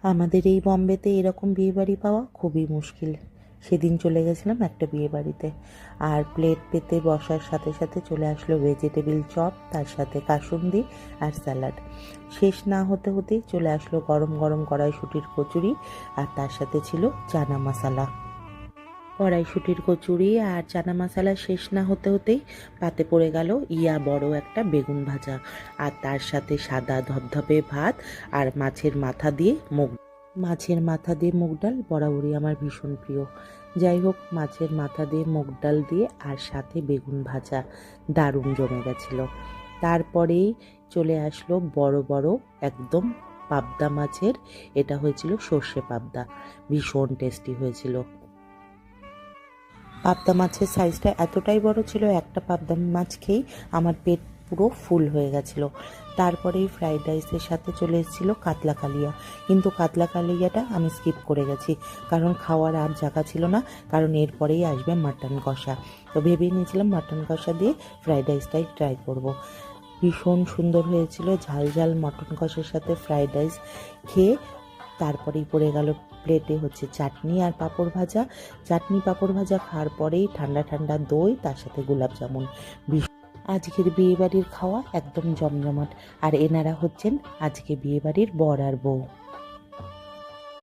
আমাদের এই বম্বেতে এরকম বিয়েবাড়ি পাওয়া খুবই মুশকিল। সেদিন চলে গেছিলাম একটা বিয়েবাড়িতে, আর প্লেট পেতে বসার সাথে সাথে চলে আসলো ভেজিটেবিল চপ, তার সাথে কাসুন্দি আর স্যালাড। শেষ না হতে হতেই চলে আসলো গরম গরম কড়াইশুঁটির কচুরি, আর তার সাথে ছিল চানা মশলা। কড়াইশুঁটির কচুরি আর চানা মশলা শেষ না হতে হতেই পাতে পড়ে গেল বড় একটা বেগুন ভাজা, আর তার সাথে সাদা ধবধবে ভাত আর মাছের মাথা দিয়ে মুগ ডাল বরাবরই আমার ভীষণ প্রিয়। যাই হোক, মাছের মাথা দিয়ে মুগ ডাল দিয়ে আর সাথে বেগুন ভাজা দারুণ জমে গেছিল। তারপরেই চলে আসলো বড় বড় একদম পাবদা মাছের, এটা হয়েছিল সর্ষে পাবদা, ভীষণ টেস্টি হয়েছিল। পাবদা মাছের সাইজটা এতটাই বড় ছিল, একটা পাবদা মাছ খেয়েই আমার পেট পুরো ফুল হয়ে গেছিল। তারপরেই ফ্রাইড রাইসের সাথে চলে এসেছিলো কাতলা কালিয়া, কিন্তু কাতলা কালিয়াটা আমি স্কিপ করে গেছি, কারণ খাওয়ার আর জায়গা ছিল না, কারণ এরপরেই আসবে মাটন কষা। তো ভেবেই নিয়েছিলাম মাটন কষা দিয়ে ফ্রাইড রাইসটাই ট্রাই করব। ভীষণ সুন্দর হয়েছিল ঝাল ঝাল মটন কষার সাথে ফ্রাইড রাইস খেয়ে। তারপরেই পড়ে গেল প্লেটে হচ্ছে চাটনি আর পাঁপড় ভাজা। চাটনি পাঁপড় ভাজা খাওয়ার পরেই ঠান্ডা ঠান্ডা দই, তার সাথে গোলাপ জামুন। আজকের বিয়েবাড়ির খাওয়া একদম জমজমাট, আর এনারা হচ্ছেন আজকে বিয়েবাড়ির বর আর বউ।